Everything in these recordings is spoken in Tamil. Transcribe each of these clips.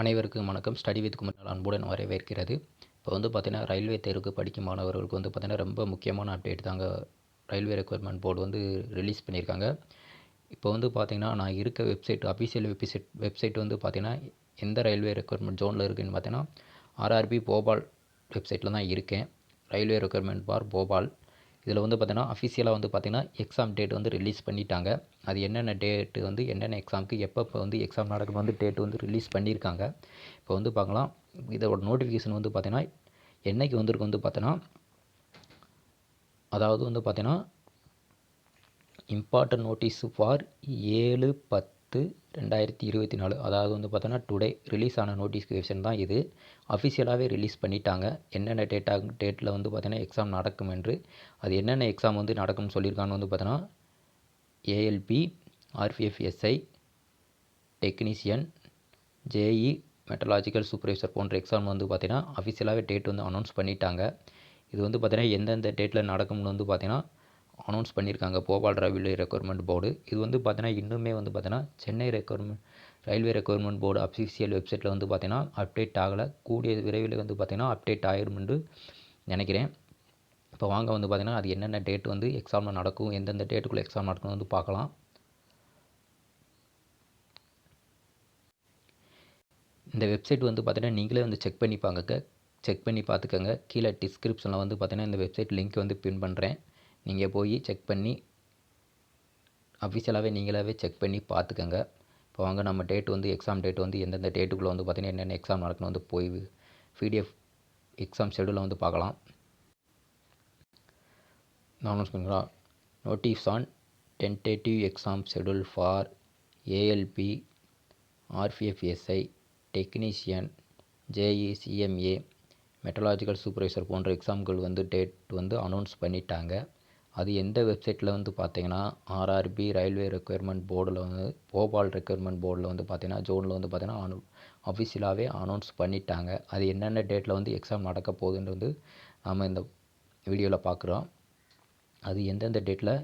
அனைவருக்கும் வணக்கம். ஸ்டடி வித் குமரன் அன்புடன் வரவேற்கிறது. இப்போ வந்து பார்த்தீங்கன்னா, ரயில்வே தேர்வுக்கு படிக்கும் மாணவர்களுக்கு வந்து பார்த்தீங்கன்னா, ரொம்ப முக்கியமான அப்டேட் தாங்க ரயில்வே ரெக்யர்மெண்ட் போர்டு வந்து ரிலீஸ் பண்ணியிருக்காங்க. இப்போ வந்து பார்த்தீங்கன்னா, நான் இருக்க அஃபிஷியல் வெப்சைட் வந்து பார்த்தீங்கன்னா, எந்த ரயில்வே ரெக்யர்மெண்ட் ஜோனில் இருக்குதுன்னு பார்த்தீங்கன்னா, ஆர்ஆர்பி போபால் வெப்சைட்டில் தான் இருக்கேன். ரயில்வே ரெக்யர்மெண்ட் பார் போபால். இதில் வந்து பார்த்தீங்கன்னா, அஃபிஷியலாக வந்து பார்த்தீங்கன்னா, எக்ஸாம் டேட் வந்து ரிலீஸ் பண்ணிட்டாங்க. அது என்னென்ன டேட்டு வந்து என்னென்ன எக்ஸாமுக்கு எப்போ வந்து எக்ஸாம் நடக்கும் வந்து டேட் வந்து ரிலீஸ் பண்ணியிருக்காங்க. இப்போ வந்து பார்க்கலாம். இதோட நோட்டிஃபிகேஷன் வந்து பார்த்தீங்கன்னா, என்னைக்கு வந்திருக்கு வந்து பார்த்தீங்கன்னா, அதாவது வந்து பார்த்தீங்கன்னா, இம்பார்ட்டன்ட் நோட்டீஸ் ஃபார் 7/10/2024. அதாவது வந்து பார்த்தோன்னா டுடே ரிலீஸ் ஆன நோட்டிஃபிகேஷன் தான் இது. அஃபிஷியலாகவே ரிலீஸ் பண்ணிட்டாங்க. என்னென்ன டேட்டில் வந்து பார்த்தீங்கன்னா எக்ஸாம் நடக்கும் என்று. அது என்னென்ன எக்ஸாம் வந்து நடக்கும்னு சொல்லியிருக்கான்னு வந்து பார்த்தோன்னா, ALP, RPF SI, technician, JE, metallurgical supervisor போன்ற எக்ஸாம் வந்து பார்த்தீங்கன்னா அஃபிஷியலாகவே டேட் வந்து அனௌன்ஸ் பண்ணிட்டாங்க. இது வந்து பார்த்தீங்கன்னா எந்தெந்த டேட்டில் நடக்கும்னு வந்து பார்த்தீங்கன்னா அனௌன்ஸ் பண்ணியிருக்காங்க போபால் ரயில்வே ரெக்யர்மெண்ட் போர்டு. இது வந்து பார்த்தீங்கன்னா இன்னுமே வந்து பார்த்தீங்கன்னா Chennai railway requirement board official வெப்சைட்டில் வந்து பார்த்தீங்கன்னா அப்டேட் ஆகலை. கூடிய விரைவில் வந்து பார்த்தீங்கன்னா அப்டேட் ஆகிடும் என்று நினைக்கிறேன். இப்போ வாங்க வந்து பார்த்தீங்கன்னா அது என்னென்ன டேட் வந்து எக்ஸாமில் நடக்கும், எந்தெந்த டேட்டுக்குள்ளே எக்ஸாம் நடக்கும் வந்து பார்க்கலாம். இந்த வெப்சைட் வந்து பார்த்தீங்கன்னா நீங்களே வந்து செக் பண்ணி பார்த்துக்கோங்க. கீழே டிஸ்கிரிப்ஷனில் வந்து பார்த்தீங்கன்னா இந்த வெப்சைட் லிங்க் வந்து பின் பண்ணுறேன். நீங்கள் போய் செக் பண்ணி அஃபிஷியலாகவே நீங்களாகவே செக் பண்ணி பார்த்துக்கோங்க. இப்போ வாங்க நம்ம டேட் வந்து எக்ஸாம் டேட் வந்து எந்தெந்த டேட்டுக்குள்ளே வந்து பார்த்தீங்கன்னா என்னென்ன எக்ஸாம் நடக்கணும் வந்து போய் பிடிஎஃப் எக்ஸாம் ஷெடியூலை வந்து பார்க்கலாம். அனௌன்ஸ் பண்ணுறா notice on tentative exam schedule for ALP, RPF SI, technician, JE, CMA, metallurgical supervisor போன்ற எக்ஸாம்கள் வந்து டேட் வந்து அனௌன்ஸ் பண்ணிட்டாங்க. அது எந்த வெப்சைட்டில் வந்து பார்த்தீங்கன்னா ஆர்ஆர்பி ரயில்வே ரெக்யர்மெண்ட் போர்டில் வந்து போபால் ரெக்யர்மெண்ட் போர்டில் வந்து பார்த்தீங்கன்னா ஜோனில் வந்து பார்த்தீங்கன்னா அஃபிஷியலாகவே அனௌன்ஸ் பண்ணிட்டாங்க. அது என்னென்ன டேட்டில் வந்து எக்ஸாம் நடக்க போகுதுன்னு வந்து நாம் இந்த வீடியோவில் பார்க்குறோம். அது எந்தெந்த டேட்டில்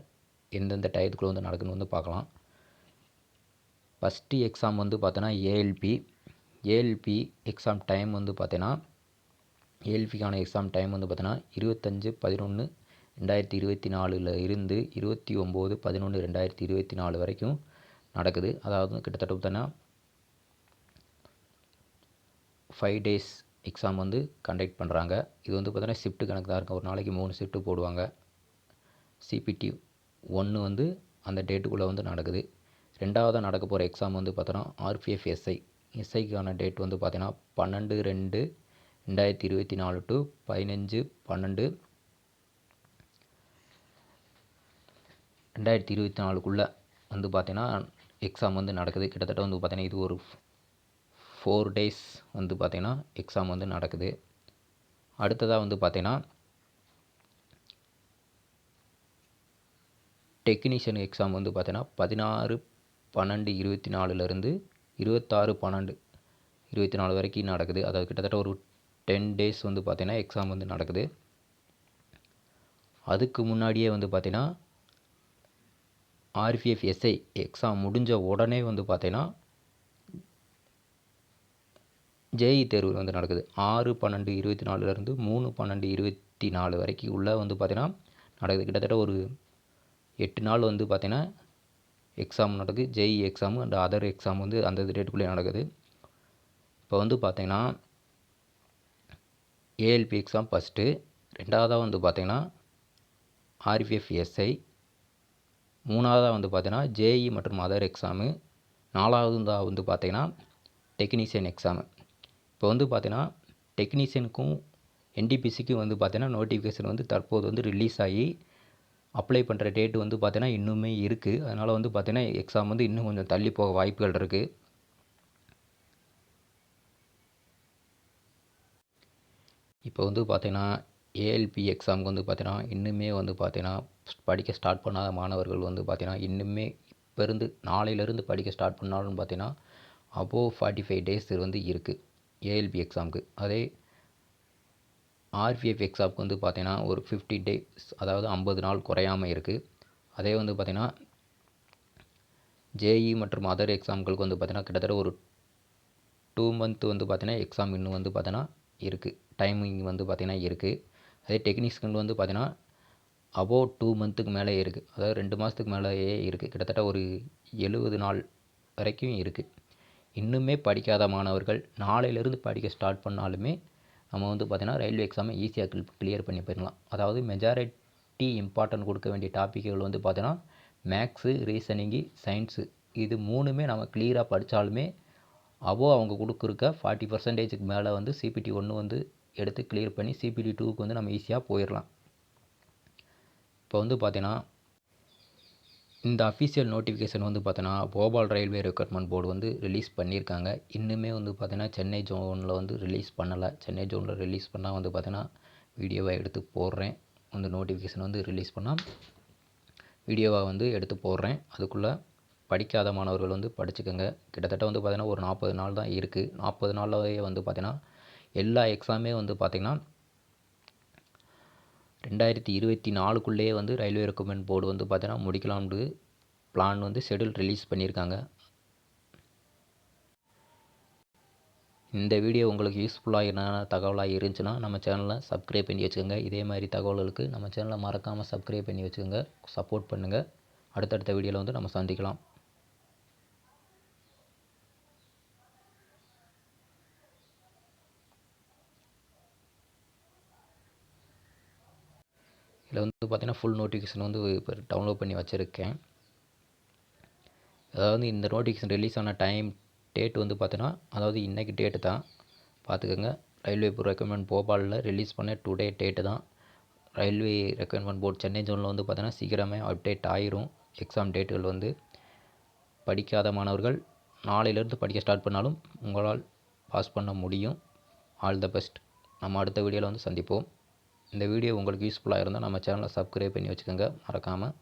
எந்தெந்த டயத்துக்குள்ளே வந்து நடக்குன்னு வந்து பார்க்கலாம். ஃபஸ்ட்டு எக்ஸாம் வந்து பார்த்தோன்னா ஏஎல்பி எக்ஸாம் டைம் வந்து பார்த்தீங்கன்னா ஏஎல்பிக்கான எக்ஸாம் டைம் வந்து பார்த்தீங்கன்னா 25/11/2024 இருந்து 29/11/2024 வரைக்கும் நடக்குது. அதாவது கிட்டத்தட்ட பார்த்தீங்கன்னா 5 days எக்ஸாம் வந்து கண்டக்ட் பண்ணுறாங்க. இது வந்து பார்த்தீங்கன்னா ஷிஃப்ட்டு கணக்கு தான் இருக்கும். ஒரு நாளைக்கு 3 ஷிஃப்ட்டு போடுவாங்க. சிபிடி 1 வந்து அந்த டேட்டுக்குள்ளே வந்து நடக்குது. ரெண்டாவதாக நடக்க போகிற எக்ஸாம் வந்து பார்த்தோன்னா எஸ்ஐக்கான டேட் வந்து பார்த்தீங்கன்னா 12/2/2024 டு 15/12/2024 வந்து பார்த்தீங்கன்னா எக்ஸாம் வந்து நடக்குது. கிட்டத்தட்ட வந்து பார்த்தீங்கன்னா இது ஒரு 4 days வந்து பார்த்தீங்கன்னா எக்ஸாம் வந்து நடக்குது. அடுத்ததாக வந்து பார்த்தீங்கன்னா டெக்னீஷியன் எக்ஸாம் வந்து பார்த்தீங்கன்னா 16/12/24 26/12/24 வரைக்கும் நடக்குது. அதாவது கிட்டத்தட்ட ஒரு 10 days வந்து பார்த்தீங்கன்னா எக்ஸாம் வந்து நடக்குது. அதுக்கு முன்னாடியே வந்து பார்த்தீங்கன்னா ஆர்பிஎஃப்எஸ்ஐ எக்ஸாம் முடிஞ்ச உடனே வந்து பார்த்தீங்கன்னா ஜேஇ தேர்வு வந்து நடக்குது. 6/12/24 3/12/24 வரைக்கும் உள்ளே வந்து பார்த்தீங்கன்னா நடக்குது. கிட்டத்தட்ட ஒரு 8 நாள் வந்து பார்த்தீங்கன்னா எக்ஸாம் நடக்குது. JEE exam and other exam வந்து அந்த டேட்டுக்குள்ளே நடக்குது. இப்போ வந்து பார்த்தீங்கன்னா ஏஎல்பி எக்ஸாம் ஃபஸ்ட்டு, ரெண்டாவதாக வந்து பார்த்தீங்கன்னா ஆர்பிஎஃப்எஸ்ஐ, மூணாவதாக வந்து பார்த்தீங்கன்னா ஜேஇ மற்றும் அதர் எக்ஸாமு, நாலாவதாக வந்து பார்த்தீங்கன்னா டெக்னீஷியன் எக்ஸாமு. இப்போ வந்து பார்த்தீங்கன்னா டெக்னீஷியனுக்கும் என்டிபிசிக்கும் வந்து பார்த்தீங்கன்னா நோட்டிஃபிகேஷன் வந்து தற்போது வந்து ரிலீஸ் ஆகி அப்ளை பண்ணுற டேட்டு வந்து பார்த்தீங்கன்னா இன்னுமே இருக்குது. அதனால் வந்து பார்த்தீங்கன்னா எக்ஸாம் வந்து இன்னும் கொஞ்சம் தள்ளி போக வாய்ப்புகள் இருக்குது. இப்போ வந்து பார்த்தீங்கன்னா ஏஎல்பி எக்ஸாமுக்கு வந்து பார்த்தீங்கன்னா இன்னுமே வந்து பார்த்தீங்கன்னா படிக்க ஸ்டார்ட் பண்ணாத மாணவர்கள் வந்து பார்த்தீங்கன்னா இன்னுமே இப்போ இருந்து நாளையிலேருந்து படிக்க ஸ்டார்ட் பண்ணாலும் பார்த்தீங்கன்னா அபோவ் 45 days வந்து இருக்குது ஏஎல்பி எக்ஸாமுக்கு. அதே ஆர்பிஎஃப் எக்ஸாமுக்கு வந்து பார்த்தீங்கன்னா ஒரு 50 days, அதாவது 50 நாள் குறையாமல் இருக்குது. அதே வந்து பார்த்தீங்கன்னா ஜேஇ மற்றும் அதர் எக்ஸாம்களுக்கு வந்து பார்த்தீங்கன்னா கிட்டத்தட்ட ஒரு 2 மந்த் வந்து பார்த்தீங்கன்னா எக்ஸாம் இன்னும் வந்து பார்த்தீங்கன்னா இருக்குது. டைமிங் வந்து பார்த்தீங்கன்னா இருக்குது. அதே டெக்னீஷியன் வந்து பார்த்தீங்கன்னா அபோவ் 2 மந்த்துக்கு மேலே இருக்குது. அதாவது 2 மாதத்துக்கு மேலேயே இருக்குது. கிட்டத்தட்ட ஒரு 70 நாள் வரைக்கும் இருக்குது. இன்னுமே படிக்காத மாணவர்கள் நாளையிலேருந்து படிக்க ஸ்டார்ட் பண்ணாலுமே நம்ம வந்து பார்த்தீங்கன்னா ரயில்வே எக்ஸாமை ஈஸியாக கிளியர் பண்ணி போயிடலாம். அதாவது மெஜாரிட்டி இம்பார்ட்டன்ட் கொடுக்க வேண்டிய டாப்பிக்குகள் வந்து பார்த்தீங்கன்னா மேக்ஸு, ரீசனிங்கு, சயின்ஸு இது 3மே நம்ம கிளியராக படித்தாலுமே அவங்க கொடுக்குறக்க 40% மேலே வந்து சிபிடி 1 வந்து எடுத்து கிளியர் பண்ணி சிபிடி 2க்கு வந்து நம்ம ஈஸியாக போயிடலாம். இப்போ வந்து பார்த்தீங்கன்னா இந்த அஃபிஷியல் நோட்டிஃபிகேஷன் வந்து பார்த்தீங்கன்னா போபால் ரயில்வே ரெக்ரூட்மெண்ட் போர்டு வந்து ரிலீஸ் பண்ணியிருக்காங்க. இன்னுமே வந்து பார்த்தீங்கன்னா சென்னை ஜோனில் வந்து ரிலீஸ் பண்ணலை. சென்னை ஜோனில் ரிலீஸ் பண்ணால் வந்து பார்த்தீங்கன்னா வீடியோவை எடுத்து போடுறேன். வந்து நோட்டிஃபிகேஷன் வந்து ரிலீஸ் பண்ணால் வீடியோவை வந்து எடுத்து போடுறேன். அதுக்குள்ளே படிக்காத மாணவர்கள் வந்து படிச்சுக்கோங்க. கிட்டத்தட்ட வந்து பார்த்தீங்கன்னா ஒரு 40 நாள் தான் இருக்குது. 40 நாள்லேயே வந்து பார்த்தீங்கன்னா எல்லா எக்ஸாமே வந்து பார்த்திங்கன்னா 2024க்குள்ளேயே வந்து ரயில்வே ரெக்ரூட்மெண்ட் போர்டு வந்து பார்த்தீங்கன்னா முடிக்கலாம்னு பிளான் வந்து ஷெடியூல் ரிலீஸ் பண்ணியிருக்காங்க. இந்த வீடியோ உங்களுக்கு யூஸ்ஃபுல்லாக என்ன தகவலாக இருந்துச்சுன்னா நம்ம சேனலை சப்ஸ்கிரைப் பண்ணி வச்சுக்கோங்க. இதே மாதிரி தகவல்களுக்கு நம்ம சேனலை மறக்காமல் சப்ஸ்கிரைப் பண்ணி வச்சுக்கோங்க. சப்போர்ட் பண்ணுங்கள். அடுத்தடுத்த வீடியோவில் வந்து நம்ம சந்திக்கலாம். இதில் வந்து பார்த்திங்கன்னா ஃபுல் நோட்டிஃபிகேஷன் வந்து இப்போ டவுன்லோட் பண்ணி வச்சுருக்கேன். அதாவது இந்த நோட்டிஃபிகேஷன் ரிலீஸ் ஆன டேட் வந்து பார்த்தீங்கன்னா அதாவது இன்றைக்கி டேட்டு தான் பார்த்துக்கோங்க. ரயில்வே ரெக்ரூட்மெண்ட் போபாலில் ரிலீஸ் பண்ண டுடே டேட்டு தான். ரயில்வே ரெக்ரூட்மெண்ட் போர்டு சென்னை ஜோனில் வந்து பார்த்தீங்கன்னா சீக்கிரமே அப்டேட் ஆயிரும். எக்ஸாம் டேட்டுகள் வந்து படிக்காத மாணவர்கள் நாளையிலேருந்து படிக்க ஸ்டார்ட் பண்ணாலும் உங்களால் பாஸ் பண்ண முடியும். All the best. நம்ம அடுத்த வீடியோவில் வந்து சந்திப்போம். இந்த வீடியோ உங்களுக்கு யூஸ்ஃபுல்லாக இருந்தால் நம்ம சேனலை சப்ஸ்கிரைப் பண்ணி வச்சுக்கோங்க மறக்காமல்.